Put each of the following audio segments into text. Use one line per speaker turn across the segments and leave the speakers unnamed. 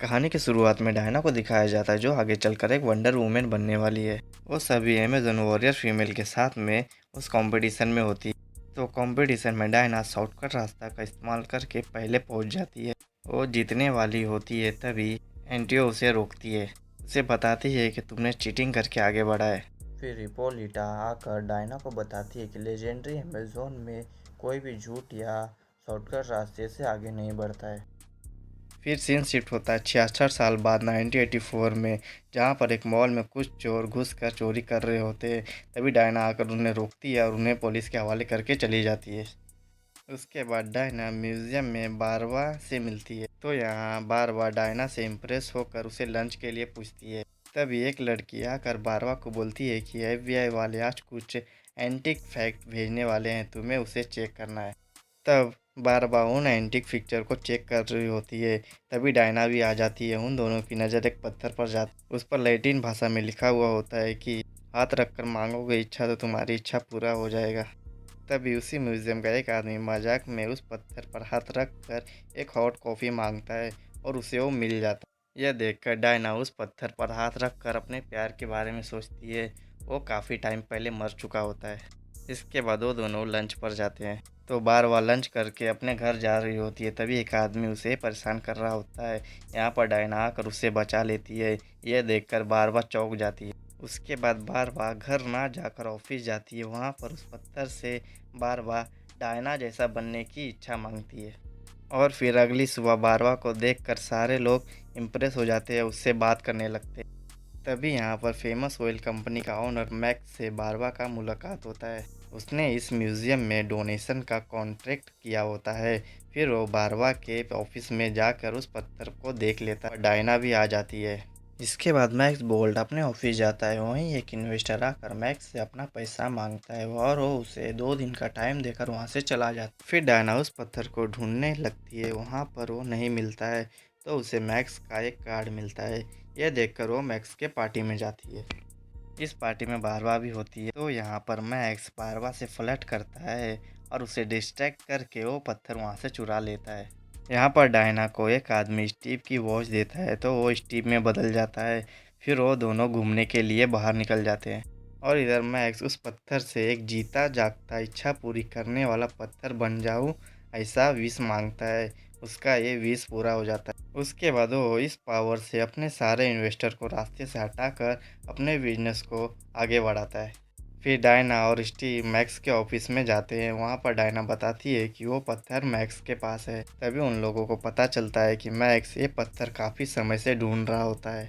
कहानी की शुरुआत में डायना को दिखाया जाता है जो आगे चलकर एक वंडर वुमेन बनने वाली है। वो सभी अमेजन वॉरियर फीमेल के साथ में उस कंपटीशन में होती है। तो कंपटीशन में डायना शॉर्टकट रास्ता का इस्तेमाल करके पहले पहुंच जाती है। वो जीतने वाली होती है तभी एंटियो उसे रोकती है। उसे बताती है कि तुमने चीटिंग करके आगे बढ़ा है। फिर हिप्पोलिटा आकर डायना को बताती है कि लेजेंडरी अमेजोन में कोई भी झूठ या शॉर्टकट रास्ते से आगे नहीं बढ़ता है। फिर सीन शिफ्ट होता है 66 साल बाद 1984 में, जहाँ पर एक मॉल में कुछ चोर घुसकर चोरी कर रहे होते हैं। तभी डायना आकर उन्हें रोकती है और उन्हें पुलिस के हवाले करके चली जाती है। उसके बाद डायना म्यूजियम में बारवा से मिलती है, तो यहाँ बारवा डायना से इम्प्रेस होकर उसे लंच के लिए पूछती है। तभी एक लड़की आकर बारवा को बोलती है कि FBI वाले आज कुछ एंटिक फैक्ट भेजने वाले हैं, तुम्हें उसे चेक करना है। तब बारबा उन एंटीक पिक्चर को चेक कर रही होती है। तभी डायना भी आ जाती है। उन दोनों की नज़र एक पत्थर पर जाती। उस पर लैटिन भाषा में लिखा हुआ होता है कि हाथ रखकर मांगोगे इच्छा तो तुम्हारी इच्छा पूरा हो जाएगा। तभी उसी म्यूजियम का एक आदमी मजाक में उस पत्थर पर हाथ रख कर एक हॉट कॉफ़ी मांगता है और उसे वो मिल जाता है। यह देखकर डायना उस पत्थर पर हाथ रख कर अपने प्यार के बारे में सोचती है। वो काफ़ी टाइम पहले मर चुका होता है। इसके बाद वो दोनों लंच पर जाते हैं। तो बार बार लंच करके अपने घर जा रही होती है, तभी एक आदमी उसे परेशान कर रहा होता है। यहाँ पर डायना आकर उसे बचा लेती है। यह देखकर बार बार चौंक जाती है। उसके बाद बार बार घर ना जाकर ऑफिस जाती है। वहाँ पर उस पत्थर से बार बार डायना जैसा बनने की इच्छा मांगती है। और फिर अगली सुबह बारवा को देखकर सारे लोग इम्प्रेस हो जाते हैं, उससे बात करने लगते हैं। तभी यहाँ पर फेमस ऑयल कंपनी का ओनर मैक्स से बारवा का मुलाकात होता है। उसने इस म्यूज़ियम में डोनेशन का कॉन्ट्रैक्ट किया होता है। फिर वो बारवा के ऑफिस में जाकर उस पत्थर को देख लेता है। डायना भी आ जाती है। इसके बाद मैक्स बोल्ड अपने ऑफिस जाता है। वहीं एक इन्वेस्टर आकर मैक्स से अपना पैसा मांगता है और वो उसे 2 दिन का टाइम देकर वहाँ से चला जाता है। फिर डायना उस पत्थर को ढूंढने लगती है। वहाँ पर वो नहीं मिलता है, तो उसे मैक्स का एक कार्ड मिलता है। यह देखकर वो मैक्स के पार्टी में जाती है। इस पार्टी में बारवा भी होती है, तो यहाँ पर मैक्स बारवा से फ्लर्ट करता है और उसे डिस्ट्रैक्ट करके वो पत्थर वहाँ से चुरा लेता है। यहाँ पर डायना को एक आदमी स्टीव की वॉच देता है, तो वो स्टीव में बदल जाता है। फिर वो दोनों घूमने के लिए बाहर निकल जाते हैं। और इधर मैक्स उस पत्थर से एक जीता जागता इच्छा पूरी करने वाला पत्थर बन जाऊँ ऐसा विश मांगता है। उसका ये विश पूरा हो जाता है। उसके बाद वो इस पावर से अपने सारे इन्वेस्टर को रास्ते से हटाकर अपने बिजनेस को आगे बढ़ाता है। फिर डायना और स्टीव मैक्स के ऑफिस में जाते हैं। वहाँ पर डायना बताती है कि वो पत्थर मैक्स के पास है। तभी उन लोगों को पता चलता है कि मैक्स ये पत्थर काफ़ी समय से ढूंढ रहा होता है।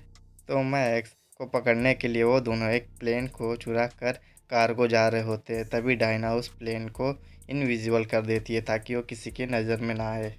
तो मैक्स को पकड़ने के लिए वो दोनों एक प्लेन को चुरा कर कार्गो जा रहे होते हैं। तभी डायना उस प्लेन को इनविजिबल कर देती है ताकि वो किसी की नज़र में ना आए।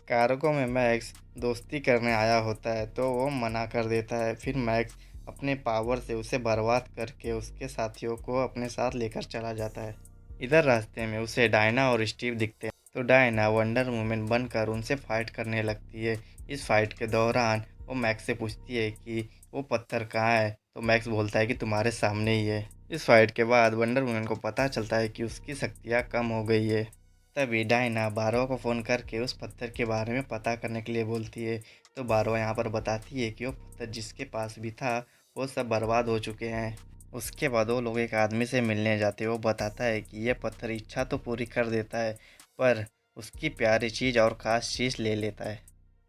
कार्गो में मैक्स दोस्ती करने आया होता है, तो वो मना कर देता है। फिर मैक्स अपने पावर से उसे बर्बाद करके उसके साथियों को अपने साथ लेकर चला जाता है। इधर रास्ते में उसे डायना और स्टीव दिखते हैं, तो डायना वंडर वुमेन बनकर उनसे फाइट करने लगती है। इस फाइट के दौरान वो मैक्स से पूछती है कि वो पत्थर कहाँ है, तो मैक्स बोलता है कि तुम्हारे सामने ही है। इस फाइट के बाद वंडर वुमेन को पता चलता है कि उसकी शक्तियाँ कम हो गई है। तभी डायना बारवा को फ़ोन करके उस पत्थर के बारे में पता करने के लिए बोलती है। तो बारवा यहाँ पर बताती है कि वो पत्थर जिसके पास भी था वो सब बर्बाद हो चुके हैं। उसके बाद वो लोग एक आदमी से मिलने जाते हैं। वो बताता है कि यह पत्थर इच्छा तो पूरी कर देता है, पर उसकी प्यारी चीज़ और ख़ास चीज़ ले लेता है।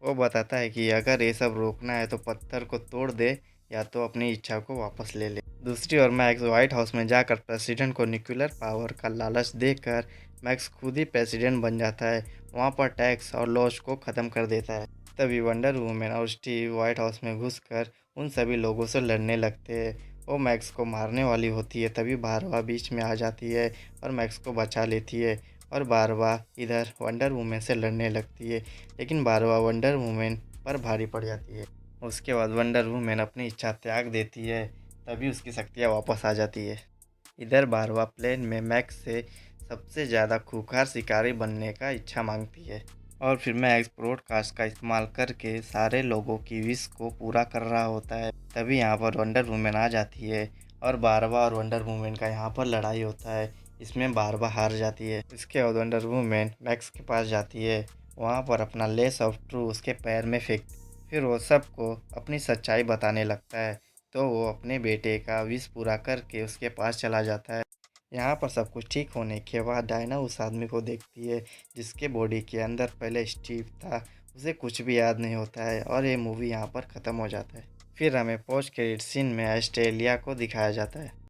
वो बताता है कि अगर ये सब रोकना है तो पत्थर को तोड़ दे या तो अपनी इच्छा को वापस ले ले। दूसरी ओर मैक्स व्हाइट हाउस में जाकर प्रेसिडेंट को न्यूक्लियर पावर का लालच देकर मैक्स खुद ही प्रेसिडेंट बन जाता है। वहाँ पर टैक्स और लॉज को ख़त्म कर देता है। तभी वंडर वुमेन और स्टीव व्हाइट हाउस में घुसकर उन सभी लोगों से लड़ने लगते हैं। वो मैक्स को मारने वाली होती है, तभी बारवा बीच में आ जाती है और मैक्स को बचा लेती है। और बारवा इधर वंडर वुमेन से लड़ने लगती है, लेकिन बारवा वंडर वुमेन पर भारी पड़ जाती है। उसके बाद वंडर वुमेन अपनी इच्छा त्याग देती है, तभी उसकी शक्तियाँ वापस आ जाती है। इधर बारवा प्लेन में मैक्स से सबसे ज़्यादा खूंखार शिकारी बनने का इच्छा मांगती है। और फिर मैक्स ब्रॉडकास्ट का इस्तेमाल करके सारे लोगों की विश को पूरा कर रहा होता है। तभी यहाँ पर वंडर वुमेन आ जाती है और बारवा और वंडर वुमेन का यहाँ पर लड़ाई होता है। इसमें बारवा हार जाती है। इसके बाद वंडर वुमेन मैक्स के पास जाती है। वहाँ पर अपना लेस ऑफ ट्रू उसके पैर में फेंक फिर वो सबको अपनी सच्चाई बताने लगता है। तो वो अपने बेटे का विश पूरा करके उसके पास चला जाता है। यहाँ पर सब कुछ ठीक होने के बाद डायना उस आदमी को देखती है जिसके बॉडी के अंदर पहले स्टीव था। उसे कुछ भी याद नहीं होता है और ये मूवी यहाँ पर ख़त्म हो जाता है। फिर हमें पोस्ट क्रेडिट सीन में ऑस्ट्रेलिया को दिखाया जाता है।